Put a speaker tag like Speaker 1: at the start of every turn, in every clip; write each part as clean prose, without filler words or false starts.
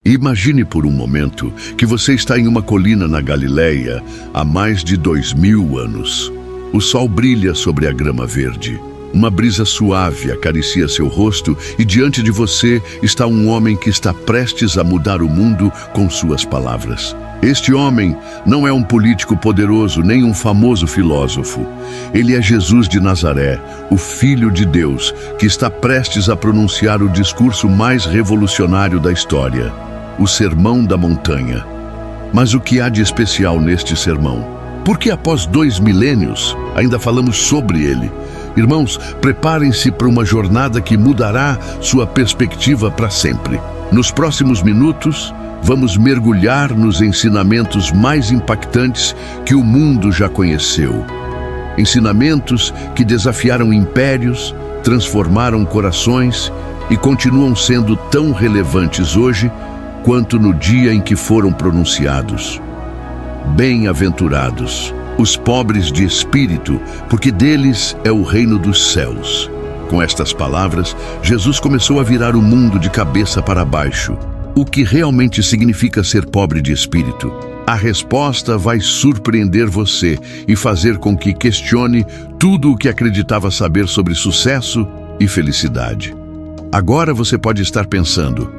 Speaker 1: Imagine por um momento que você está em uma colina na Galileia há mais de 2000 anos. O sol brilha sobre a grama verde. Uma brisa suave acaricia seu rosto e diante de você está um homem que está prestes a mudar o mundo com suas palavras. Este homem não é um político poderoso nem um famoso filósofo. Ele é Jesus de Nazaré, o Filho de Deus, que está prestes a pronunciar o discurso mais revolucionário da história, o Sermão da Montanha. Mas o que há de especial neste sermão? Porque após 2 milênios ainda falamos sobre ele. Irmãos, preparem-se para uma jornada que mudará sua perspectiva para sempre. Nos próximos minutos, vamos mergulhar nos ensinamentos mais impactantes que o mundo já conheceu. Ensinamentos que desafiaram impérios, transformaram corações e continuam sendo tão relevantes hoje quanto no dia em que foram pronunciados. Bem-aventurados os pobres de espírito, porque deles é o reino dos céus. Com estas palavras, Jesus começou a virar o mundo de cabeça para baixo. O que realmente significa ser pobre de espírito? A resposta vai surpreender você e fazer com que questione tudo o que acreditava saber sobre sucesso e felicidade. Agora você pode estar pensando: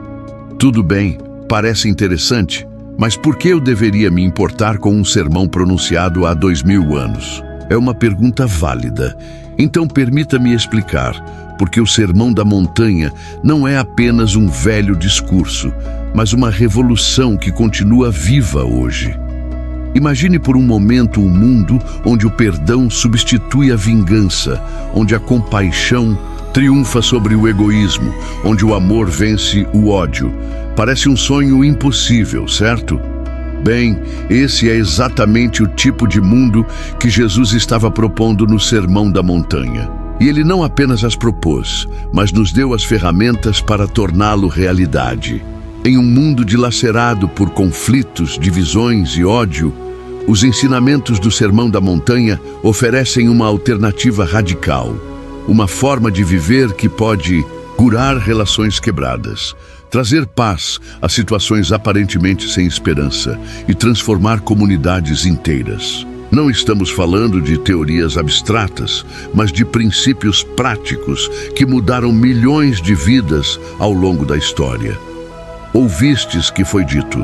Speaker 1: tudo bem, parece interessante, mas por que eu deveria me importar com um sermão pronunciado há 2000 anos? É uma pergunta válida. Então permita-me explicar, porque o Sermão da Montanha não é apenas um velho discurso, mas uma revolução que continua viva hoje. Imagine por um momento um mundo onde o perdão substitui a vingança, onde a compaixão triunfa sobre o egoísmo, onde o amor vence o ódio. Parece um sonho impossível, certo? Bem, esse é exatamente o tipo de mundo que Jesus estava propondo no Sermão da Montanha. E ele não apenas as propôs, mas nos deu as ferramentas para torná-lo realidade. Em um mundo dilacerado por conflitos, divisões e ódio, os ensinamentos do Sermão da Montanha oferecem uma alternativa radical, uma forma de viver que pode curar relações quebradas, trazer paz a situações aparentemente sem esperança e transformar comunidades inteiras. Não estamos falando de teorias abstratas, mas de princípios práticos que mudaram milhões de vidas ao longo da história. Ouvistes que foi dito: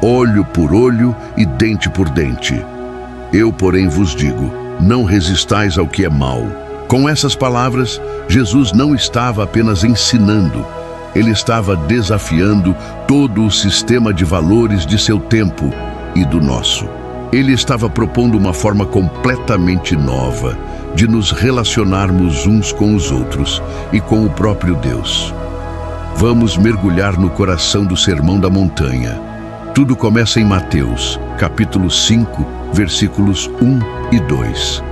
Speaker 1: olho por olho e dente por dente. Eu, porém, vos digo: não resistais ao que é mau. Com essas palavras, Jesus não estava apenas ensinando, ele estava desafiando todo o sistema de valores de seu tempo e do nosso. Ele estava propondo uma forma completamente nova de nos relacionarmos uns com os outros e com o próprio Deus. Vamos mergulhar no coração do Sermão da Montanha. Tudo começa em Mateus, capítulo 5, versículos 1 e 2.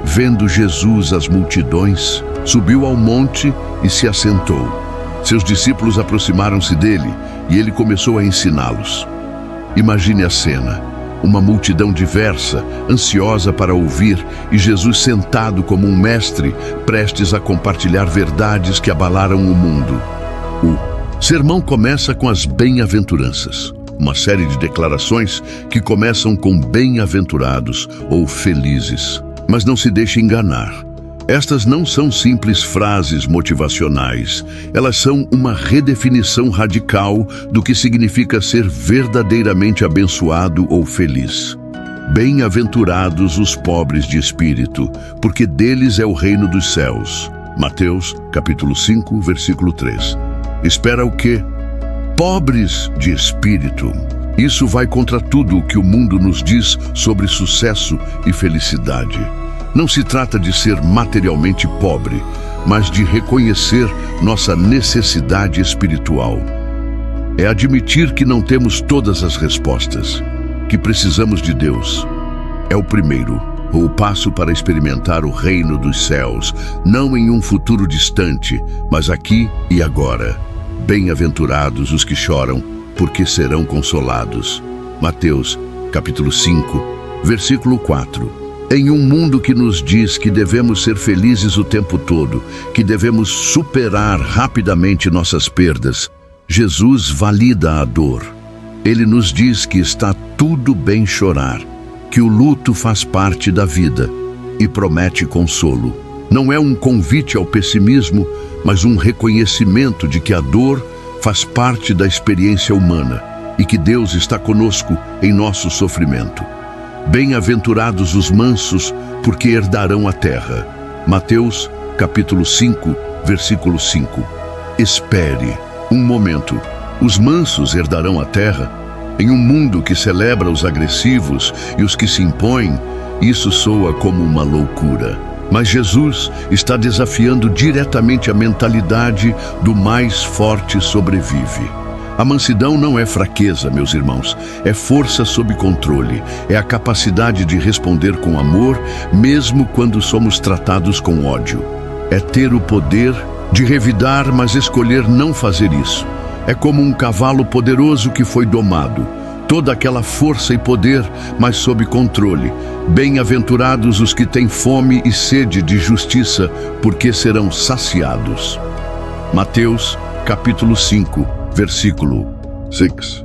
Speaker 1: Vendo Jesus as multidões, subiu ao monte e se assentou. Seus discípulos aproximaram-se dele e ele começou a ensiná-los. Imagine a cena: uma multidão diversa, ansiosa para ouvir, e Jesus sentado como um mestre, prestes a compartilhar verdades que abalaram o mundo. O sermão começa com as bem-aventuranças, uma série de declarações que começam com bem-aventurados ou felizes. Mas não se deixe enganar. Estas não são simples frases motivacionais. Elas são uma redefinição radical do que significa ser verdadeiramente abençoado ou feliz. Bem-aventurados os pobres de espírito, porque deles é o reino dos céus. Mateus, capítulo 5, versículo 3. Espera o quê? Pobres de espírito. Isso vai contra tudo o que o mundo nos diz sobre sucesso e felicidade. Não se trata de ser materialmente pobre, mas de reconhecer nossa necessidade espiritual. É admitir que não temos todas as respostas, que precisamos de Deus. É o primeiro, o passo para experimentar o reino dos céus, não em um futuro distante, mas aqui e agora. Bem-aventurados os que choram, porque serão consolados. Mateus, capítulo 5, versículo 4. Em um mundo que nos diz que devemos ser felizes o tempo todo, que devemos superar rapidamente nossas perdas, Jesus valida a dor. Ele nos diz que está tudo bem chorar, que o luto faz parte da vida e promete consolo. Não é um convite ao pessimismo, mas um reconhecimento de que a dor faz parte da experiência humana e que Deus está conosco em nosso sofrimento. Bem-aventurados os mansos, porque herdarão a terra. Mateus, capítulo 5, versículo 5. Espere um momento. Os mansos herdarão a terra? Em um mundo que celebra os agressivos e os que se impõem, isso soa como uma loucura. Mas Jesus está desafiando diretamente a mentalidade do mais forte sobrevive. A mansidão não é fraqueza, meus irmãos, é força sob controle, é a capacidade de responder com amor, mesmo quando somos tratados com ódio. É ter o poder de revidar, mas escolher não fazer isso. É como um cavalo poderoso que foi domado. Toda aquela força e poder, mas sob controle. Bem-aventurados os que têm fome e sede de justiça, porque serão saciados. Mateus, capítulo 5, versículo 6.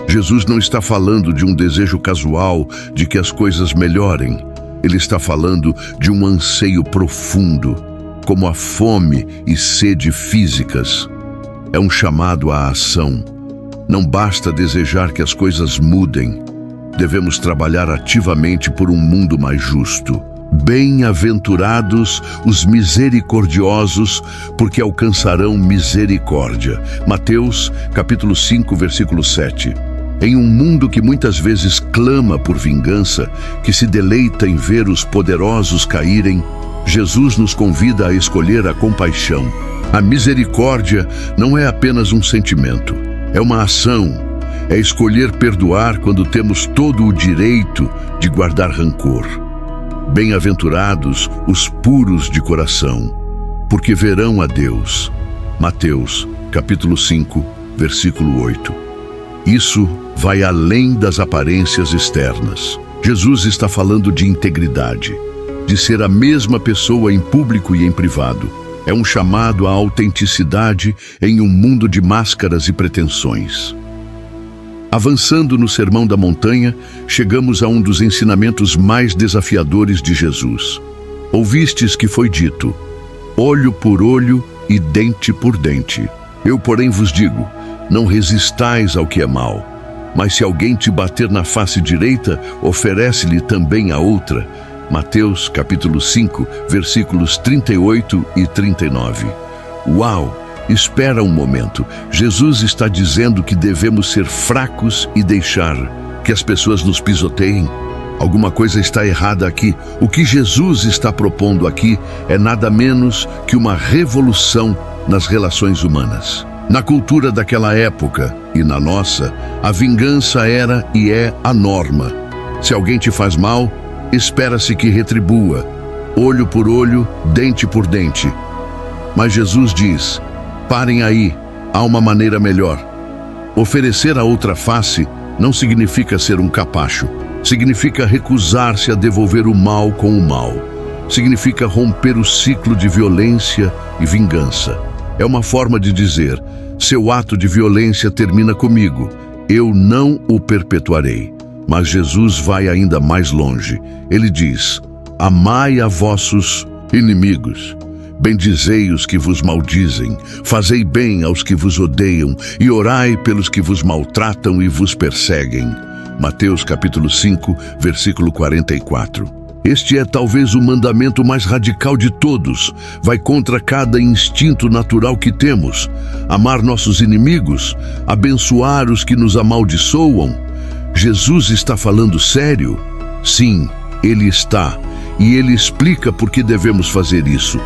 Speaker 1: Jesus não está falando de um desejo casual de que as coisas melhorem. Ele está falando de um anseio profundo, como a fome e sede físicas. É um chamado à ação. Não basta desejar que as coisas mudem. Devemos trabalhar ativamente por um mundo mais justo. Bem-aventurados os misericordiosos, porque alcançarão misericórdia. Mateus, capítulo 5, versículo 7. Em um mundo que muitas vezes clama por vingança, que se deleita em ver os poderosos caírem, Jesus nos convida a escolher a compaixão. A misericórdia não é apenas um sentimento, é uma ação. É escolher perdoar quando temos todo o direito de guardar rancor. Bem-aventurados os puros de coração, porque verão a Deus. Mateus, capítulo 5, versículo 8. Isso vai além das aparências externas. Jesus está falando de integridade, de ser a mesma pessoa em público e em privado. É um chamado à autenticidade em um mundo de máscaras e pretensões. Avançando no Sermão da Montanha, chegamos a um dos ensinamentos mais desafiadores de Jesus. Ouvistes que foi dito, olho por olho e dente por dente. Eu, porém, vos digo, não resistais ao que é mal, mas se alguém te bater na face direita, oferece-lhe também a outra. Mateus, capítulo 5, versículos 38 e 39. Uau! Espera um momento. Jesus está dizendo que devemos ser fracos e deixar que as pessoas nos pisoteiem? Alguma coisa está errada aqui. O que Jesus está propondo aqui é nada menos que uma revolução nas relações humanas. Na cultura daquela época e na nossa, a vingança era e é a norma. Se alguém te faz mal, espera-se que retribua, olho por olho, dente por dente. Mas Jesus diz, parem aí, há uma maneira melhor. Oferecer a outra face não significa ser um capacho. Significa recusar-se a devolver o mal com o mal. Significa romper o ciclo de violência e vingança. É uma forma de dizer, seu ato de violência termina comigo, eu não o perpetuarei. Mas Jesus vai ainda mais longe. Ele diz, amai a vossos inimigos. Bendizei os que vos maldizem, fazei bem aos que vos odeiam e orai pelos que vos maltratam e vos perseguem. Mateus capítulo 5, versículo 44. Este é talvez o mandamento mais radical de todos. Vai contra cada instinto natural que temos. Amar nossos inimigos, abençoar os que nos amaldiçoam. Jesus está falando sério? Sim, Ele está. E Ele explica por que devemos fazer isso.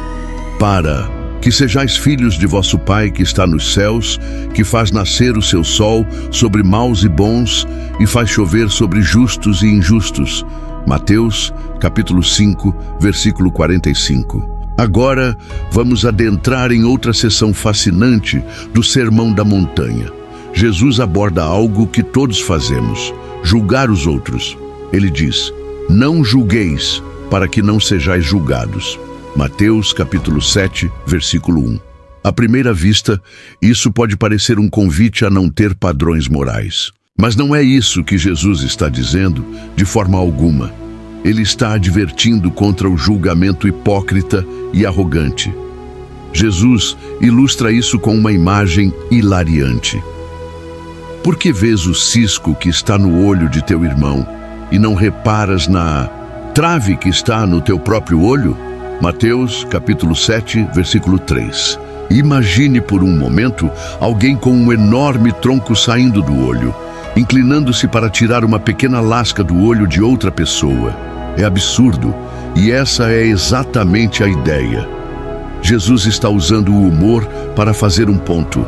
Speaker 1: Para que sejais filhos de vosso Pai que está nos céus, que faz nascer o seu sol sobre maus e bons e faz chover sobre justos e injustos. Mateus, capítulo 5, versículo 45. Agora, vamos adentrar em outra seção fascinante do Sermão da Montanha. Jesus aborda algo que todos fazemos, julgar os outros. Ele diz, não julgueis, para que não sejais julgados. Mateus capítulo 7, versículo 1. À primeira vista, isso pode parecer um convite a não ter padrões morais. Mas não é isso que Jesus está dizendo de forma alguma. Ele está advertindo contra o julgamento hipócrita e arrogante. Jesus ilustra isso com uma imagem hilariante. Por que vês o cisco que está no olho de teu irmão e não reparas na trave que está no teu próprio olho? Mateus, capítulo 7, versículo 3. Imagine por um momento alguém com um enorme tronco saindo do olho, inclinando-se para tirar uma pequena lasca do olho de outra pessoa. É absurdo, e essa é exatamente a ideia. Jesus está usando o humor para fazer um ponto.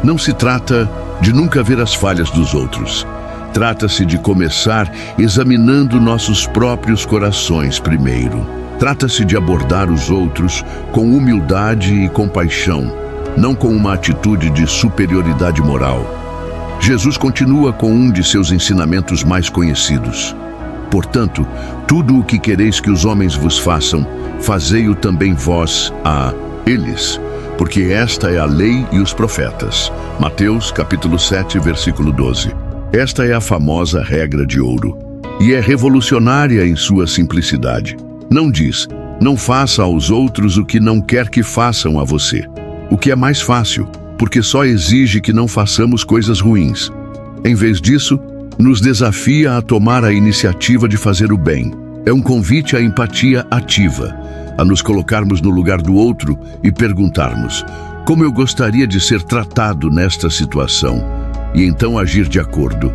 Speaker 1: Não se trata de nunca ver as falhas dos outros. Trata-se de começar examinando nossos próprios corações primeiro. Trata-se de abordar os outros com humildade e compaixão, não com uma atitude de superioridade moral. Jesus continua com um de seus ensinamentos mais conhecidos. Portanto, tudo o que quereis que os homens vos façam, fazei-o também vós a eles, porque esta é a lei e os profetas. Mateus, capítulo 7, versículo 12. Esta é a famosa regra de ouro, e é revolucionária em sua simplicidade. Não diz, não faça aos outros o que não quer que façam a você, o que é mais fácil, porque só exige que não façamos coisas ruins. Em vez disso, nos desafia a tomar a iniciativa de fazer o bem. É um convite à empatia ativa, a nos colocarmos no lugar do outro e perguntarmos, como eu gostaria de ser tratado nesta situação? E então agir de acordo.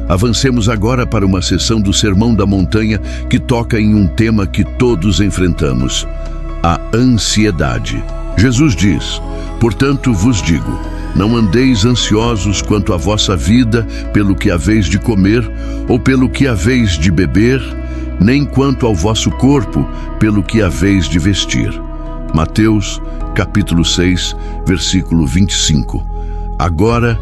Speaker 1: Avancemos agora para uma sessão do Sermão da Montanha que toca em um tema que todos enfrentamos: a ansiedade. Jesus diz, portanto vos digo, não andeis ansiosos quanto à vossa vida, pelo que haveis de comer, ou pelo que haveis de beber, nem quanto ao vosso corpo, pelo que haveis de vestir. Mateus, capítulo 6, versículo 25. Agora,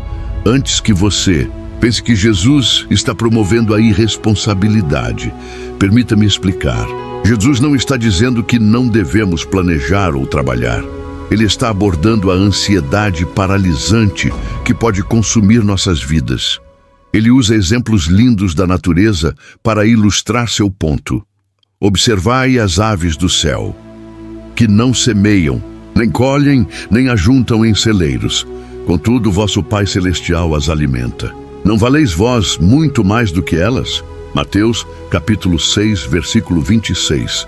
Speaker 1: antes que você pense que Jesus está promovendo a irresponsabilidade, permita-me explicar. Jesus não está dizendo que não devemos planejar ou trabalhar. Ele está abordando a ansiedade paralisante que pode consumir nossas vidas. Ele usa exemplos lindos da natureza para ilustrar seu ponto. Observai as aves do céu, que não semeiam, nem colhem, nem ajuntam em celeiros. Contudo, vosso Pai Celestial as alimenta. Não valeis vós muito mais do que elas? Mateus, capítulo 6, versículo 26.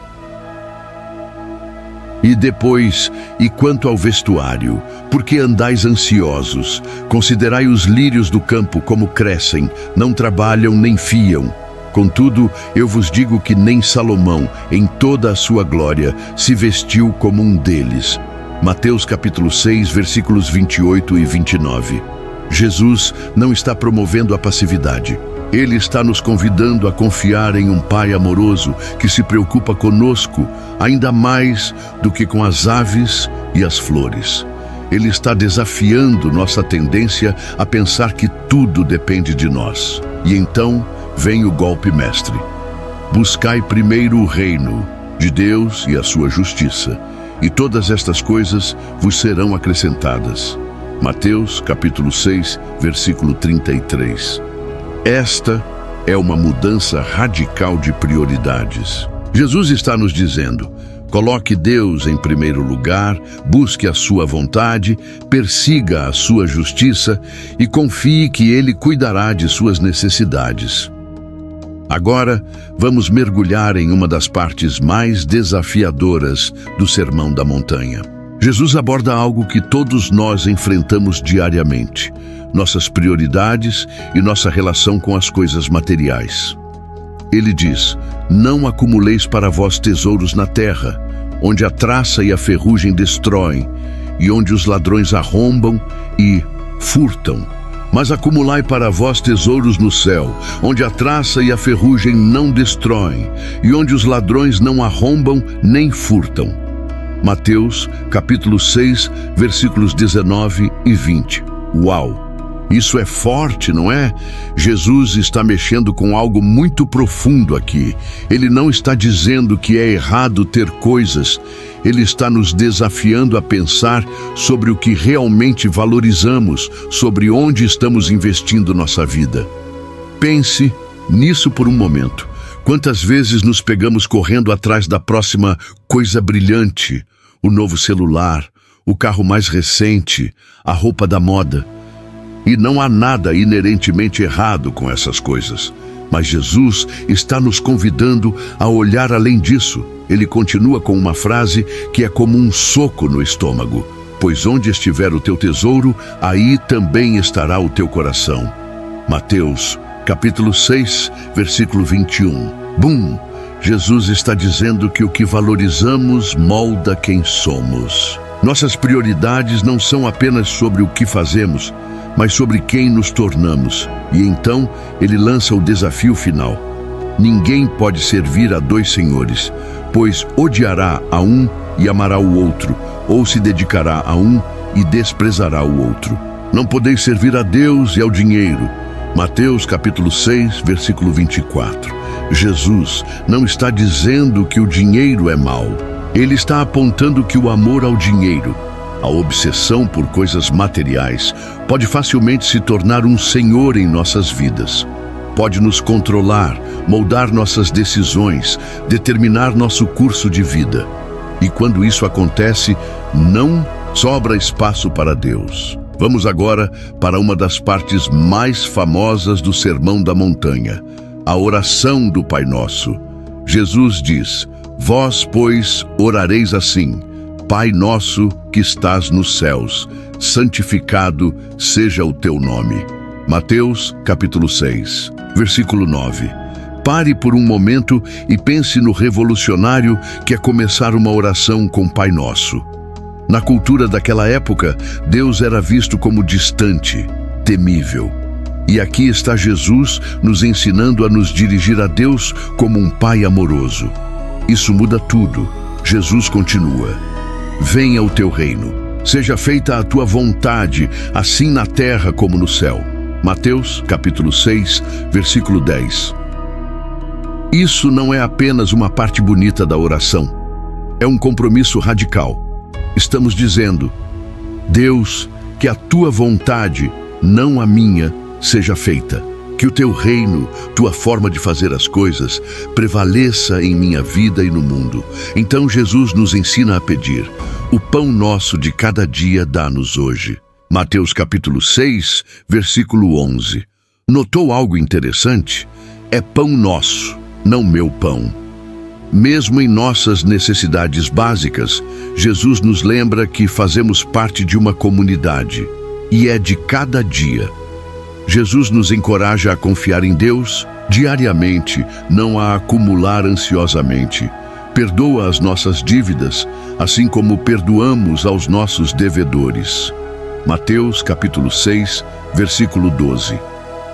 Speaker 1: E depois, e quanto ao vestuário, por que andais ansiosos? Considerai os lírios do campo como crescem, não trabalham nem fiam. Contudo, eu vos digo que nem Salomão, em toda a sua glória, se vestiu como um deles. Mateus capítulo 6, versículos 28 e 29. Jesus não está promovendo a passividade. Ele está nos convidando a confiar em um Pai amoroso que se preocupa conosco ainda mais do que com as aves e as flores. Ele está desafiando nossa tendência a pensar que tudo depende de nós. E então vem o golpe mestre. Buscai primeiro o reino de Deus e a sua justiça, e todas estas coisas vos serão acrescentadas. Mateus, capítulo 6, versículo 33. Esta é uma mudança radical de prioridades. Jesus está nos dizendo, coloque Deus em primeiro lugar, busque a sua vontade, persiga a sua justiça e confie que Ele cuidará de suas necessidades. Agora, vamos mergulhar em uma das partes mais desafiadoras do Sermão da Montanha. Jesus aborda algo que todos nós enfrentamos diariamente: nossas prioridades e nossa relação com as coisas materiais. Ele diz, não acumuleis para vós tesouros na terra, onde a traça e a ferrugem destroem, e onde os ladrões arrombam e furtam. Mas acumulai para vós tesouros no céu, onde a traça e a ferrugem não destroem, e onde os ladrões não arrombam nem furtam. Mateus, capítulo 6, versículos 19 e 20. Uau! Isso é forte, não é? Jesus está mexendo com algo muito profundo aqui. Ele não está dizendo que é errado ter coisas. Ele está nos desafiando a pensar sobre o que realmente valorizamos, sobre onde estamos investindo nossa vida. Pense nisso por um momento. Quantas vezes nos pegamos correndo atrás da próxima coisa brilhante, o novo celular, o carro mais recente, a roupa da moda? E não há nada inerentemente errado com essas coisas. Mas Jesus está nos convidando a olhar além disso. Ele continua com uma frase que é como um soco no estômago. Pois onde estiver o teu tesouro, aí também estará o teu coração. Mateus, capítulo 6, versículo 21. Bum! Jesus está dizendo que o que valorizamos molda quem somos. Nossas prioridades não são apenas sobre o que fazemos, mas sobre quem nos tornamos. E então ele lança o desafio final. Ninguém pode servir a dois senhores, pois odiará a um e amará o outro, ou se dedicará a um e desprezará o outro. Não podeis servir a Deus e ao dinheiro. Mateus capítulo 6, versículo 24. Jesus não está dizendo que o dinheiro é mau. Ele está apontando que o amor ao dinheiro, a obsessão por coisas materiais, pode facilmente se tornar um senhor em nossas vidas. Pode nos controlar, moldar nossas decisões, determinar nosso curso de vida. E quando isso acontece, não sobra espaço para Deus. Vamos agora para uma das partes mais famosas do Sermão da Montanha, a oração do Pai Nosso. Jesus diz: Vós, pois, orareis assim: Pai nosso que estás nos céus, santificado seja o teu nome. Mateus, capítulo 6, versículo 9. Pare por um momento e pense no revolucionário que é começar uma oração com Pai Nosso. Na cultura daquela época, Deus era visto como distante, temível. E aqui está Jesus nos ensinando a nos dirigir a Deus como um Pai amoroso. Isso muda tudo. Jesus continua: Venha o teu reino, seja feita a tua vontade, assim na terra como no céu. Mateus, capítulo 6, versículo 10. Isso não é apenas uma parte bonita da oração. É um compromisso radical. Estamos dizendo: Deus, que a tua vontade, não a minha, seja feita. Que o teu reino, tua forma de fazer as coisas, prevaleça em minha vida e no mundo. Então Jesus nos ensina a pedir: o pão nosso de cada dia dá-nos hoje. Mateus capítulo 6, versículo 11. Notou algo interessante? É pão nosso, não meu pão. Mesmo em nossas necessidades básicas, Jesus nos lembra que fazemos parte de uma comunidade, e é de cada dia. Jesus nos encoraja a confiar em Deus diariamente, não a acumular ansiosamente. Perdoa as nossas dívidas, assim como perdoamos aos nossos devedores. Mateus capítulo 6, versículo 12.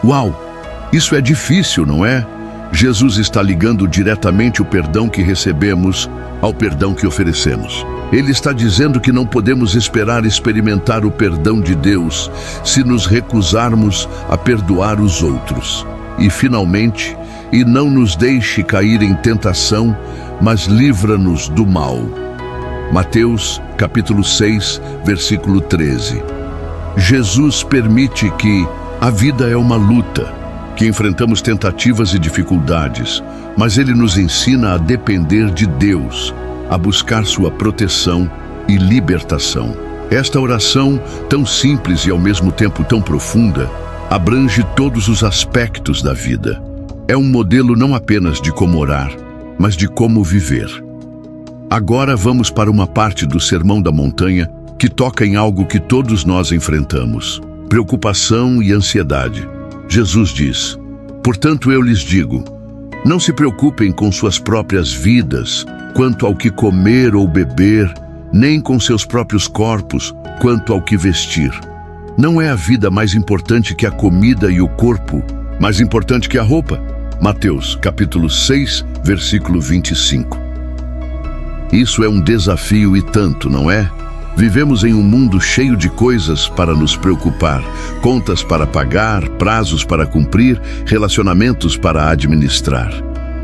Speaker 1: Uau! Isso é difícil, não é? Jesus está ligando diretamente o perdão que recebemos ao perdão que oferecemos. Ele está dizendo que não podemos esperar experimentar o perdão de Deus se nos recusarmos a perdoar os outros. E finalmente, e não nos deixe cair em tentação, mas livra-nos do mal. Mateus capítulo 6, versículo 13. Jesus permite que a vida é uma luta, que enfrentamos tentativas e dificuldades, mas Ele nos ensina a depender de Deus, a buscar sua proteção e libertação. Esta oração, tão simples e ao mesmo tempo tão profunda, abrange todos os aspectos da vida. É um modelo não apenas de como orar, mas de como viver. Agora vamos para uma parte do Sermão da Montanha que toca em algo que todos nós enfrentamos: preocupação e ansiedade. Jesus diz: Portanto eu lhes digo, não se preocupem com suas próprias vidas, quanto ao que comer ou beber, nem com seus próprios corpos, quanto ao que vestir. Não é a vida mais importante que a comida e o corpo, mais importante que a roupa? Mateus, capítulo 6, versículo 25. Isso é um desafio e tanto, não é? Vivemos em um mundo cheio de coisas para nos preocupar, contas para pagar, prazos para cumprir, relacionamentos para administrar.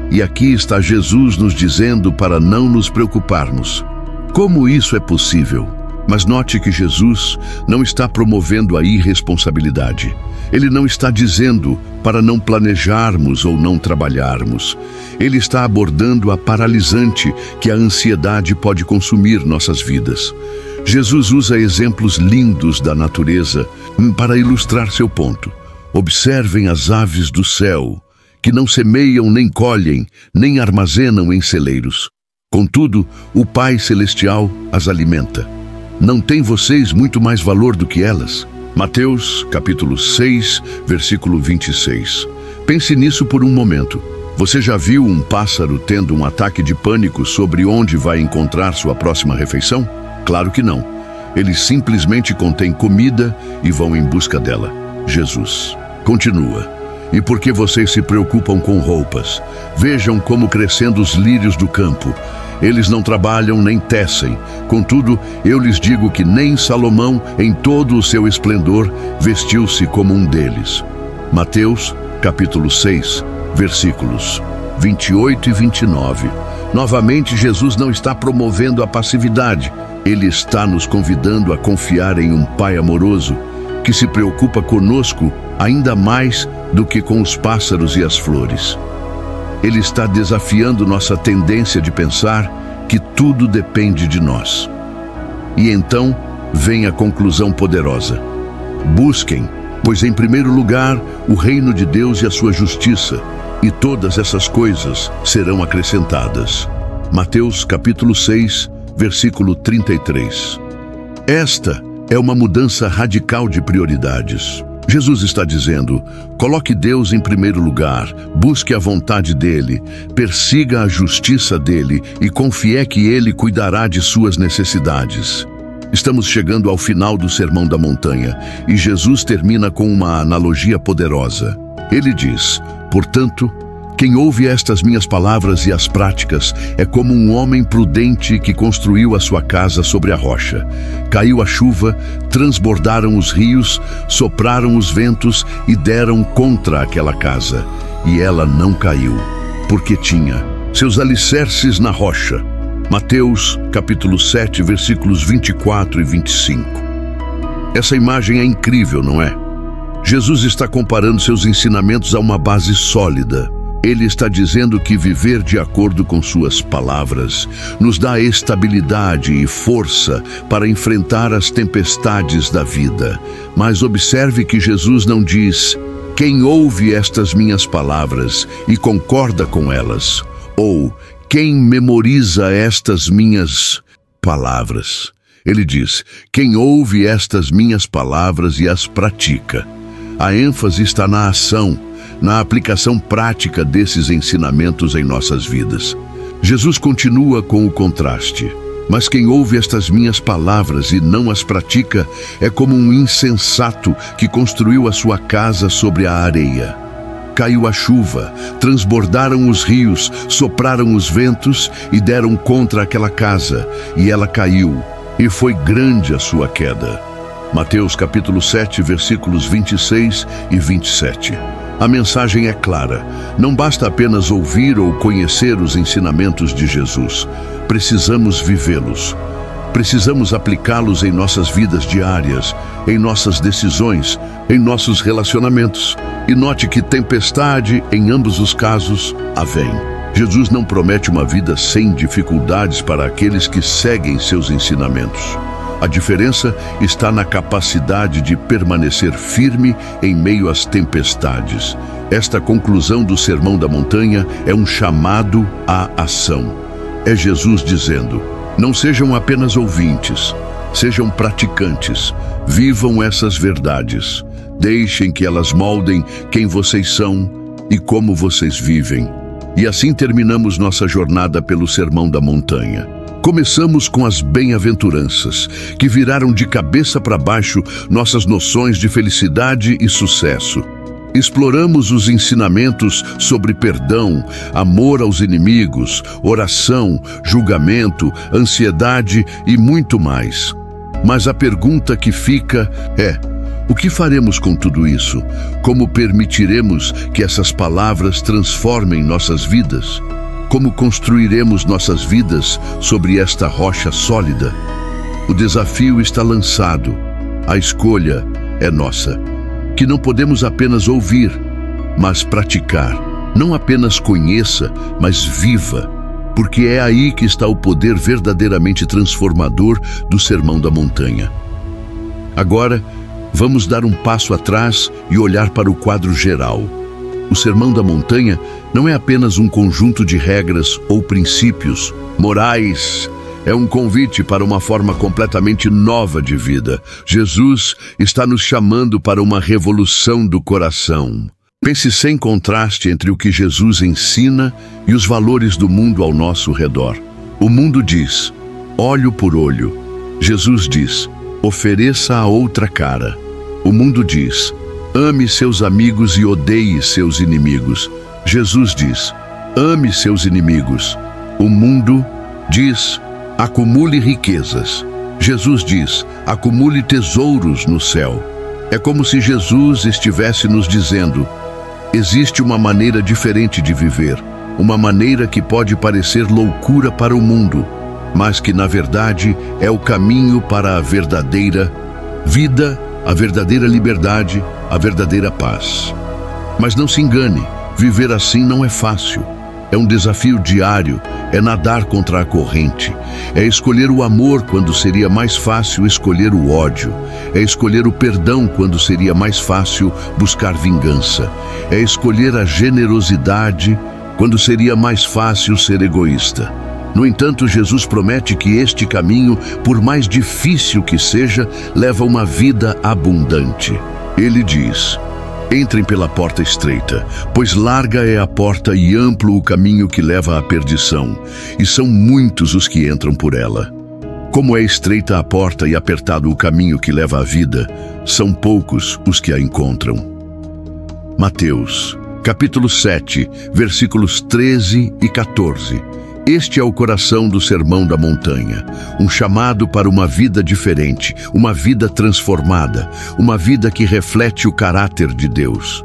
Speaker 1: E aqui está Jesus nos dizendo para não nos preocuparmos. Como isso é possível? Mas note que Jesus não está promovendo a irresponsabilidade. Ele não está dizendo para não planejarmos ou não trabalharmos. Ele está abordando a paralisante que a ansiedade pode consumir nossas vidas. Jesus usa exemplos lindos da natureza para ilustrar seu ponto. Observem as aves do céu, que não semeiam, nem colhem, nem armazenam em celeiros. Contudo, o Pai Celestial as alimenta. Não têm vocês muito mais valor do que elas? Mateus, capítulo 6, versículo 26. Pense nisso por um momento. Você já viu um pássaro tendo um ataque de pânico sobre onde vai encontrar sua próxima refeição? Claro que não. Eles simplesmente contêm comida e vão em busca dela. Jesus continua. E por que vocês se preocupam com roupas? Vejam como crescendo os lírios do campo. Eles não trabalham nem tecem. Contudo, eu lhes digo que nem Salomão, em todo o seu esplendor, vestiu-se como um deles. Mateus, capítulo 6, versículos 28 e 29. Novamente, Jesus não está promovendo a passividade. Ele está nos convidando a confiar em um Pai amoroso que se preocupa conosco ainda mais do que com os pássaros e as flores. Ele está desafiando nossa tendência de pensar que tudo depende de nós. E então vem a conclusão poderosa. Busquem, pois em primeiro lugar, o reino de Deus e a sua justiça, e todas essas coisas serão acrescentadas. Mateus capítulo 6, versículo 33. Esta é uma mudança radical de prioridades. Jesus está dizendo, coloque Deus em primeiro lugar, busque a vontade dEle, persiga a justiça dEle e confie que Ele cuidará de suas necessidades. Estamos chegando ao final do Sermão da Montanha e Jesus termina com uma analogia poderosa. Ele diz, portanto, quem ouve estas minhas palavras e as práticas é como um homem prudente que construiu a sua casa sobre a rocha. Caiu a chuva, transbordaram os rios, sopraram os ventos e deram contra aquela casa. E ela não caiu, porque tinha seus alicerces na rocha. Mateus, capítulo 7, versículos 24 e 25. Essa imagem é incrível, não é? Jesus está comparando seus ensinamentos a uma base sólida. Ele está dizendo que viver de acordo com suas palavras nos dá estabilidade e força para enfrentar as tempestades da vida. Mas observe que Jesus não diz, quem ouve estas minhas palavras e concorda com elas, ou quem memoriza estas minhas palavras. Ele diz, quem ouve estas minhas palavras e as pratica. A ênfase está na ação, na aplicação prática desses ensinamentos em nossas vidas. Jesus continua com o contraste. Mas quem ouve estas minhas palavras e não as pratica é como um insensato que construiu a sua casa sobre a areia. Caiu a chuva, transbordaram os rios, sopraram os ventos e deram contra aquela casa, e ela caiu, e foi grande a sua queda. Mateus capítulo 7, versículos 26 e 27. A mensagem é clara. Não basta apenas ouvir ou conhecer os ensinamentos de Jesus. Precisamos vivê-los. Precisamos aplicá-los em nossas vidas diárias, em nossas decisões, em nossos relacionamentos. E note que tempestade, em ambos os casos, advém. Jesus não promete uma vida sem dificuldades para aqueles que seguem seus ensinamentos. A diferença está na capacidade de permanecer firme em meio às tempestades. Esta conclusão do Sermão da Montanha é um chamado à ação. É Jesus dizendo, não sejam apenas ouvintes, sejam praticantes, vivam essas verdades. Deixem que elas moldem quem vocês são e como vocês vivem. E assim terminamos nossa jornada pelo Sermão da Montanha. Começamos com as bem-aventuranças, que viraram de cabeça para baixo nossas noções de felicidade e sucesso. Exploramos os ensinamentos sobre perdão, amor aos inimigos, oração, julgamento, ansiedade e muito mais. Mas a pergunta que fica é: o que faremos com tudo isso? Como permitiremos que essas palavras transformem nossas vidas? Como construiremos nossas vidas sobre esta rocha sólida? O desafio está lançado. A escolha é nossa. Que não podemos apenas ouvir, mas praticar. Não apenas conheça, mas viva. Porque é aí que está o poder verdadeiramente transformador do Sermão da Montanha. Agora, vamos dar um passo atrás e olhar para o quadro geral. O Sermão da Montanha não é apenas um conjunto de regras ou princípios morais. É um convite para uma forma completamente nova de vida. Jesus está nos chamando para uma revolução do coração. Pense sem contraste entre o que Jesus ensina e os valores do mundo ao nosso redor. O mundo diz: olho por olho. Jesus diz: ofereça a outra cara. O mundo diz: ame seus amigos e odeie seus inimigos. Jesus diz: ame seus inimigos. O mundo diz: acumule riquezas. Jesus diz: acumule tesouros no céu. É como se Jesus estivesse nos dizendo: existe uma maneira diferente de viver, uma maneira que pode parecer loucura para o mundo, mas que na verdade é o caminho para a verdadeira vida, a verdadeira liberdade, a verdadeira paz. Mas não se engane, viver assim não é fácil. É um desafio diário, é nadar contra a corrente, é escolher o amor quando seria mais fácil escolher o ódio, é escolher o perdão quando seria mais fácil buscar vingança, é escolher a generosidade quando seria mais fácil ser egoísta. No entanto, Jesus promete que este caminho, por mais difícil que seja, leva uma vida abundante. Ele diz: entrem pela porta estreita, pois larga é a porta e amplo o caminho que leva à perdição, e são muitos os que entram por ela. Como é estreita a porta e apertado o caminho que leva à vida, são poucos os que a encontram. Mateus, capítulo 7, versículos 13 e 14. Este é o coração do Sermão da Montanha, um chamado para uma vida diferente, uma vida transformada, uma vida que reflete o caráter de Deus.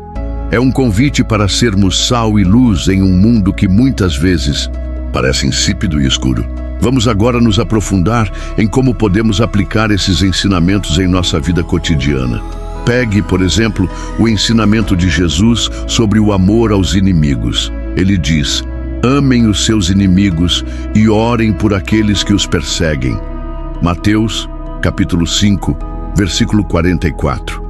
Speaker 1: É um convite para sermos sal e luz em um mundo que muitas vezes parece insípido e escuro. Vamos agora nos aprofundar em como podemos aplicar esses ensinamentos em nossa vida cotidiana. Pegue, por exemplo, o ensinamento de Jesus sobre o amor aos inimigos. Ele diz: amem os seus inimigos e orem por aqueles que os perseguem. Mateus, capítulo 5, versículo 44.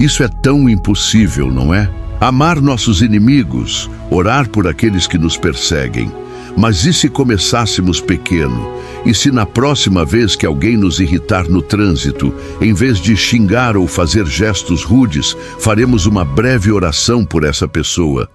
Speaker 1: Isso é tão impossível, não é? Amar nossos inimigos, orar por aqueles que nos perseguem. Mas e se começássemos pequeno? E se na próxima vez que alguém nos irritar no trânsito, em vez de xingar ou fazer gestos rudes, faremos uma breve oração por essa pessoa?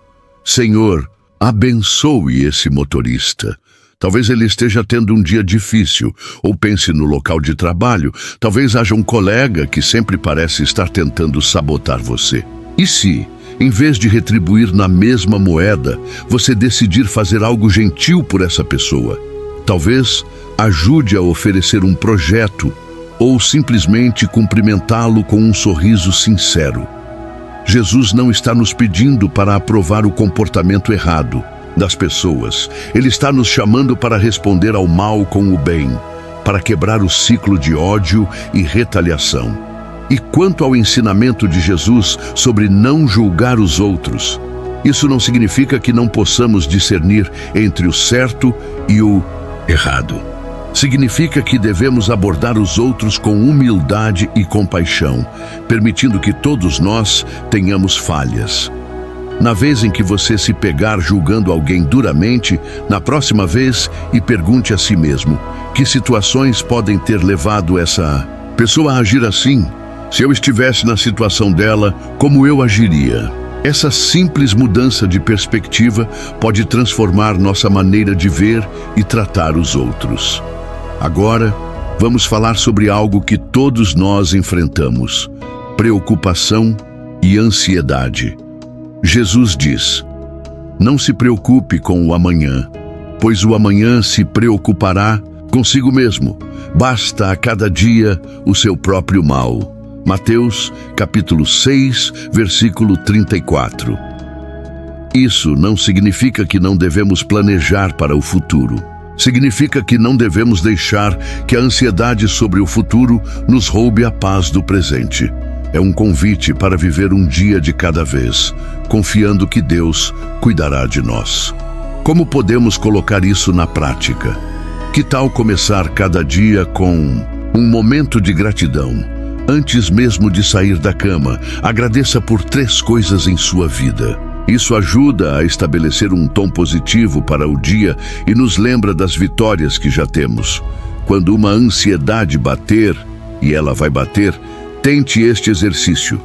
Speaker 1: Senhor, abençoe esse motorista. Talvez ele esteja tendo um dia difícil, ou pense no local de trabalho. Talvez haja um colega que sempre parece estar tentando sabotar você. E se, em vez de retribuir na mesma moeda, você decidir fazer algo gentil por essa pessoa? Talvez ajude a oferecer um projeto, ou simplesmente cumprimentá-lo com um sorriso sincero. Jesus não está nos pedindo para aprovar o comportamento errado das pessoas. Ele está nos chamando para responder ao mal com o bem, para quebrar o ciclo de ódio e retaliação. E quanto ao ensinamento de Jesus sobre não julgar os outros, isso não significa que não possamos discernir entre o certo e o errado. Significa que devemos abordar os outros com humildade e compaixão, permitindo que todos nós tenhamos falhas. Na vez em que você se pegar julgando alguém duramente, na próxima vez, e pergunte a si mesmo: que situações podem ter levado essa pessoa a agir assim? Se eu estivesse na situação dela, como eu agiria? Essa simples mudança de perspectiva pode transformar nossa maneira de ver e tratar os outros. Agora, vamos falar sobre algo que todos nós enfrentamos: preocupação e ansiedade. Jesus diz: não se preocupe com o amanhã, pois o amanhã se preocupará consigo mesmo. Basta a cada dia o seu próprio mal. Mateus, capítulo 6, versículo 34. Isso não significa que não devemos planejar para o futuro. Significa que não devemos deixar que a ansiedade sobre o futuro nos roube a paz do presente. É um convite para viver um dia de cada vez, confiando que Deus cuidará de nós. Como podemos colocar isso na prática? Que tal começar cada dia com um momento de gratidão? Antes mesmo de sair da cama, agradeça por 3 coisas em sua vida. Isso ajuda a estabelecer um tom positivo para o dia e nos lembra das vitórias que já temos. Quando uma ansiedade bater, e ela vai bater, tente este exercício.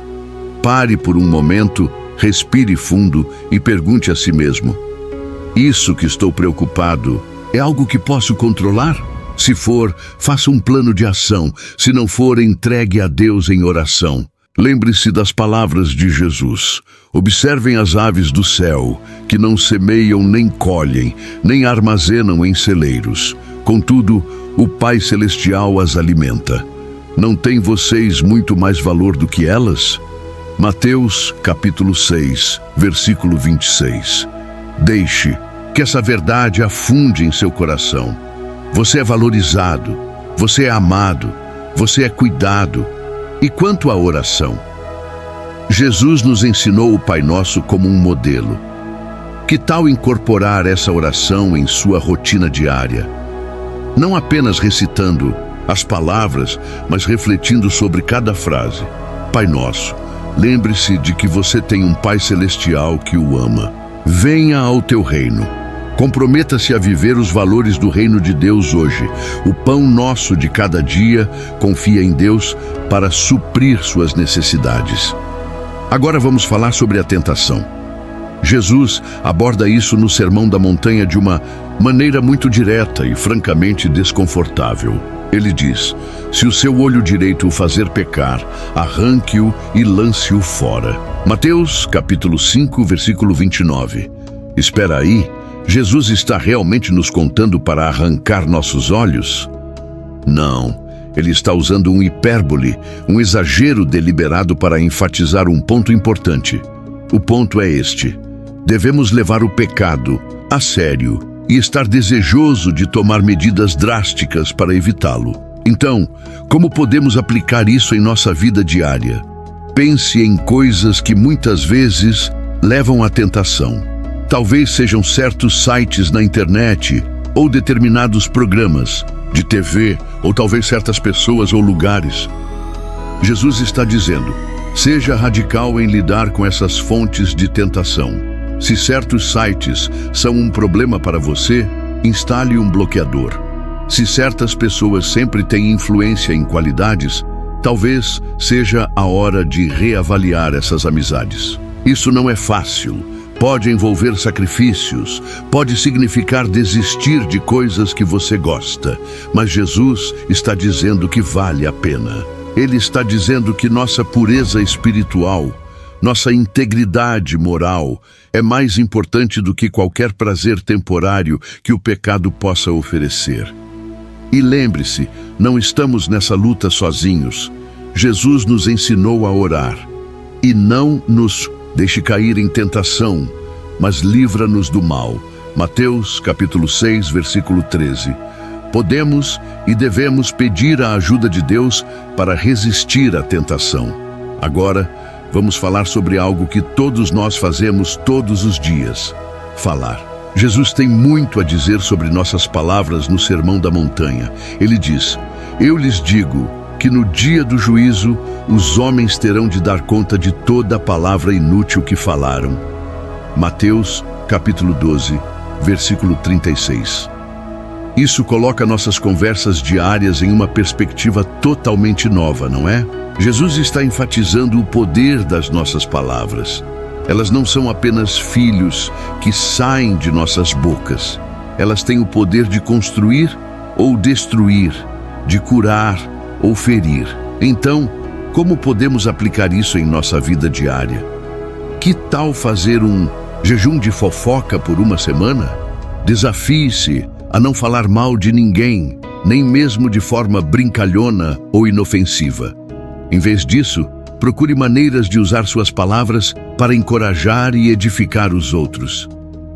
Speaker 1: Pare por um momento, respire fundo e pergunte a si mesmo: isso que estou preocupado é algo que posso controlar? Se for, faça um plano de ação. Se não for, entregue a Deus em oração. Lembre-se das palavras de Jesus. Observem as aves do céu, que não semeiam nem colhem, nem armazenam em celeiros. Contudo, o Pai Celestial as alimenta. Não têm vocês muito mais valor do que elas? Mateus, capítulo 6, versículo 26. Deixe que essa verdade afunde em seu coração. Você é valorizado, você é amado, você é cuidado. E quanto à oração? Jesus nos ensinou o Pai Nosso como um modelo. Que tal incorporar essa oração em sua rotina diária? Não apenas recitando as palavras, mas refletindo sobre cada frase. Pai Nosso, lembre-se de que você tem um Pai Celestial que o ama. Venha ao teu reino. Comprometa-se a viver os valores do reino de Deus hoje. O pão nosso de cada dia, confia em Deus para suprir suas necessidades. Agora vamos falar sobre a tentação. Jesus aborda isso no Sermão da Montanha de uma maneira muito direta e francamente desconfortável. Ele diz: se o seu olho direito o fazer pecar, arranque-o e lance-o fora. Mateus, capítulo 5, versículo 29. Espera aí. Jesus está realmente nos contando para arrancar nossos olhos? Não, ele está usando um hipérbole, um exagero deliberado para enfatizar um ponto importante. O ponto é este: devemos levar o pecado a sério e estar desejoso de tomar medidas drásticas para evitá-lo. Então, como podemos aplicar isso em nossa vida diária? Pense em coisas que muitas vezes levam à tentação. Talvez sejam certos sites na internet ou determinados programas de TV, ou talvez certas pessoas ou lugares. Jesus está dizendo: seja radical em lidar com essas fontes de tentação. Se certos sites são um problema para você, instale um bloqueador. Se certas pessoas sempre têm influência em qualidades, talvez seja a hora de reavaliar essas amizades. Isso não é fácil. Pode envolver sacrifícios, pode significar desistir de coisas que você gosta, mas Jesus está dizendo que vale a pena. Ele está dizendo que nossa pureza espiritual, nossa integridade moral é mais importante do que qualquer prazer temporário que o pecado possa oferecer. E lembre-se, não estamos nessa luta sozinhos. Jesus nos ensinou a orar. E não nos deixe cair em tentação, mas livra-nos do mal. Mateus, capítulo 6, versículo 13. Podemos e devemos pedir a ajuda de Deus para resistir à tentação. Agora, vamos falar sobre algo que todos nós fazemos todos os dias: falar. Jesus tem muito a dizer sobre nossas palavras no Sermão da Montanha. Ele diz: eu lhes digo que no dia do juízo, os homens terão de dar conta de toda a palavra inútil que falaram. Mateus, capítulo 12, versículo 36. Isso coloca nossas conversas diárias em uma perspectiva totalmente nova, não é? Jesus está enfatizando o poder das nossas palavras. Elas não são apenas filhos que saem de nossas bocas. Elas têm o poder de construir ou destruir, de curar ou ferir. Então, como podemos aplicar isso em nossa vida diária? Que tal fazer um jejum de fofoca por uma semana? Desafie-se a não falar mal de ninguém, nem mesmo de forma brincalhona ou inofensiva. Em vez disso, procure maneiras de usar suas palavras para encorajar e edificar os outros.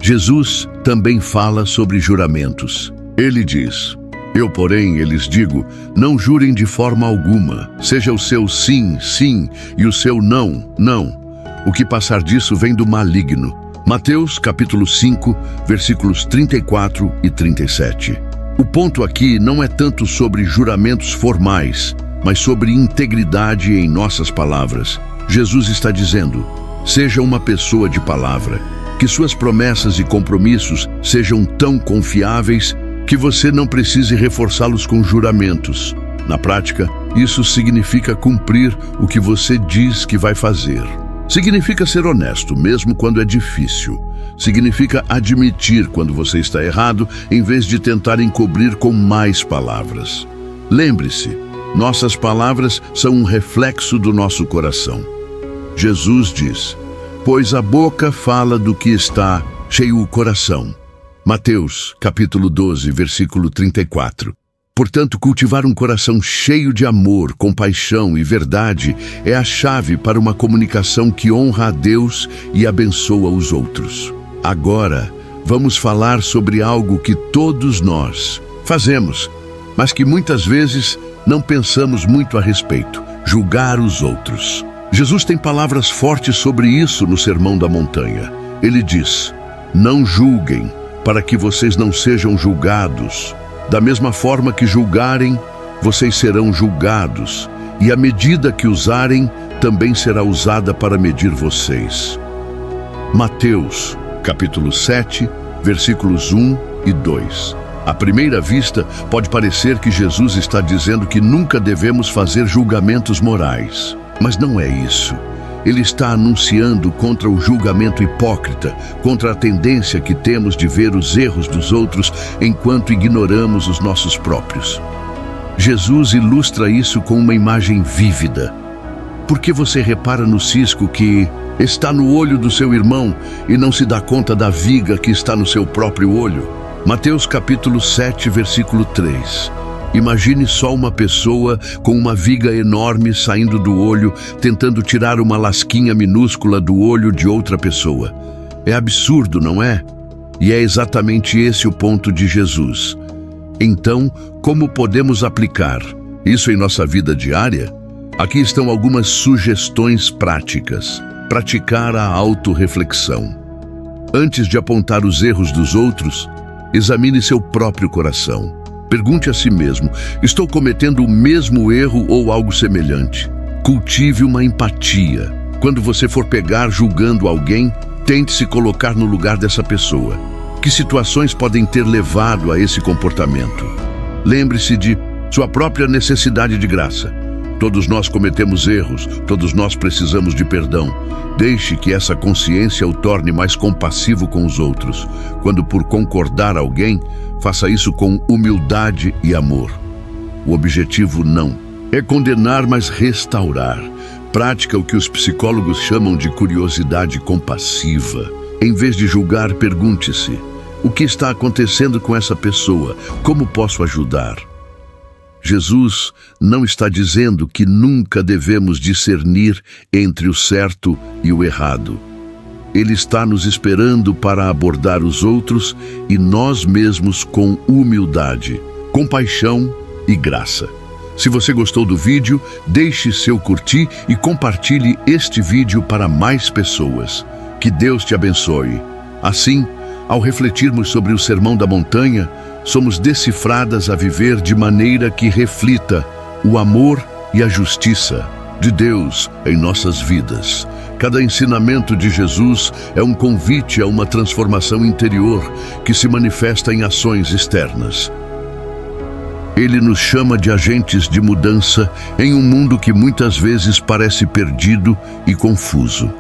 Speaker 1: Jesus também fala sobre juramentos. Ele diz: Eu, porém, lhes digo, não jurem de forma alguma, seja o seu sim, sim, e o seu não, não. O que passar disso vem do maligno. Mateus, capítulo 5, versículos 34 e 37. O ponto aqui não é tanto sobre juramentos formais, mas sobre integridade em nossas palavras. Jesus está dizendo: seja uma pessoa de palavra, que suas promessas e compromissos sejam tão confiáveis que você não precise reforçá-los com juramentos. Na prática, isso significa cumprir o que você diz que vai fazer. Significa ser honesto, mesmo quando é difícil. Significa admitir quando você está errado, em vez de tentar encobrir com mais palavras. Lembre-se, nossas palavras são um reflexo do nosso coração. Jesus diz: pois a boca fala do que está cheio o coração. Mateus, capítulo 12, versículo 34. Portanto, cultivar um coração cheio de amor, compaixão e verdade é a chave para uma comunicação que honra a Deus e abençoa os outros. Agora, vamos falar sobre algo que todos nós fazemos, mas que muitas vezes não pensamos muito a respeito: julgar os outros. Jesus tem palavras fortes sobre isso no Sermão da Montanha. Ele diz: não julguem, para que vocês não sejam julgados. Da mesma forma que julgarem, vocês serão julgados, e a medida que usarem também será usada para medir vocês. Mateus, capítulo 7, versículos 1 e 2. À primeira vista, pode parecer que Jesus está dizendo que nunca devemos fazer julgamentos morais. Mas não é isso. Ele está anunciando contra o julgamento hipócrita, contra a tendência que temos de ver os erros dos outros enquanto ignoramos os nossos próprios. Jesus ilustra isso com uma imagem vívida. Por que você repara no cisco que está no olho do seu irmão e não se dá conta da viga que está no seu próprio olho? Mateus capítulo 7, versículo 3. Imagine só uma pessoa com uma viga enorme saindo do olho, tentando tirar uma lasquinha minúscula do olho de outra pessoa. É absurdo, não é? E é exatamente esse o ponto de Jesus. Então, como podemos aplicar isso em nossa vida diária? Aqui estão algumas sugestões práticas. Praticar a autorreflexão. Antes de apontar os erros dos outros, examine seu próprio coração. Pergunte a si mesmo: estou cometendo o mesmo erro ou algo semelhante? Cultive uma empatia. Quando você for pegar julgando alguém, tente se colocar no lugar dessa pessoa. Que situações podem ter levado a esse comportamento? Lembre-se de sua própria necessidade de graça. Todos nós cometemos erros, todos nós precisamos de perdão. Deixe que essa consciência o torne mais compassivo com os outros. Quando por concordar alguém, faça isso com humildade e amor. O objetivo não é condenar, mas restaurar. Prática o que os psicólogos chamam de curiosidade compassiva. Em vez de julgar, pergunte-se: o que está acontecendo com essa pessoa? Como posso ajudar? Jesus não está dizendo que nunca devemos discernir entre o certo e o errado. Ele está nos esperando para abordar os outros e nós mesmos com humildade, compaixão e graça. Se você gostou do vídeo, deixe seu curtir e compartilhe este vídeo para mais pessoas. Que Deus te abençoe. Assim, ao refletirmos sobre o Sermão da Montanha, somos decifradas a viver de maneira que reflita o amor e a justiça de Deus em nossas vidas. Cada ensinamento de Jesus é um convite a uma transformação interior que se manifesta em ações externas. Ele nos chama de agentes de mudança em um mundo que muitas vezes parece perdido e confuso.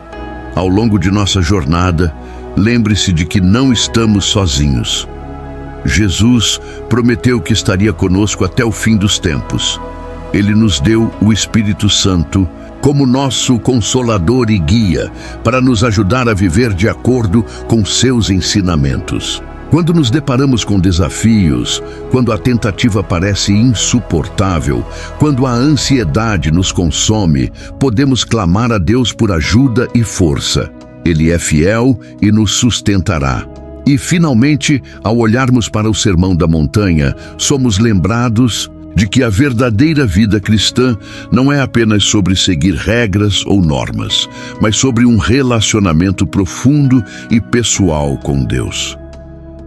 Speaker 1: Ao longo de nossa jornada, lembre-se de que não estamos sozinhos. Jesus prometeu que estaria conosco até o fim dos tempos. Ele nos deu o Espírito Santo como nosso consolador e guia para nos ajudar a viver de acordo com seus ensinamentos. Quando nos deparamos com desafios, quando a tentativa parece insuportável, quando a ansiedade nos consome, podemos clamar a Deus por ajuda e força. Ele é fiel e nos sustentará. E, finalmente, ao olharmos para o Sermão da Montanha, somos lembrados de que a verdadeira vida cristã não é apenas sobre seguir regras ou normas, mas sobre um relacionamento profundo e pessoal com Deus.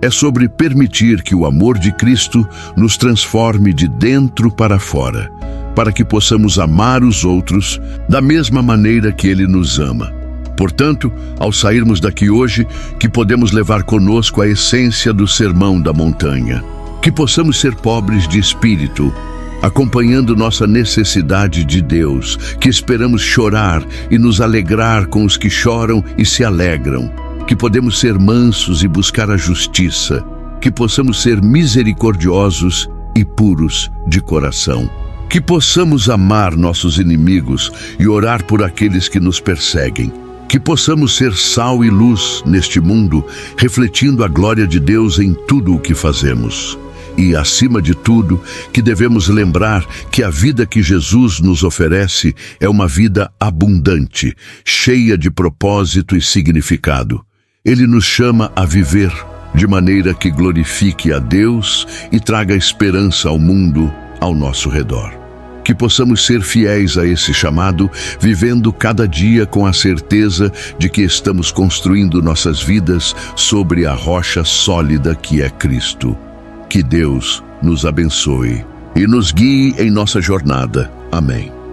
Speaker 1: É sobre permitir que o amor de Cristo nos transforme de dentro para fora, para que possamos amar os outros da mesma maneira que Ele nos ama. Portanto, ao sairmos daqui hoje, que podemos levar conosco a essência do Sermão da Montanha. Que possamos ser pobres de espírito, acompanhando nossa necessidade de Deus, que esperamos chorar e nos alegrar com os que choram e se alegram. Que podemos ser mansos e buscar a justiça, que possamos ser misericordiosos e puros de coração. Que possamos amar nossos inimigos e orar por aqueles que nos perseguem. Que possamos ser sal e luz neste mundo, refletindo a glória de Deus em tudo o que fazemos. E, acima de tudo, que devemos lembrar que a vida que Jesus nos oferece é uma vida abundante, cheia de propósito e significado. Ele nos chama a viver de maneira que glorifique a Deus e traga esperança ao mundo ao nosso redor. Que possamos ser fiéis a esse chamado, vivendo cada dia com a certeza de que estamos construindo nossas vidas sobre a rocha sólida que é Cristo. Que Deus nos abençoe e nos guie em nossa jornada. Amém.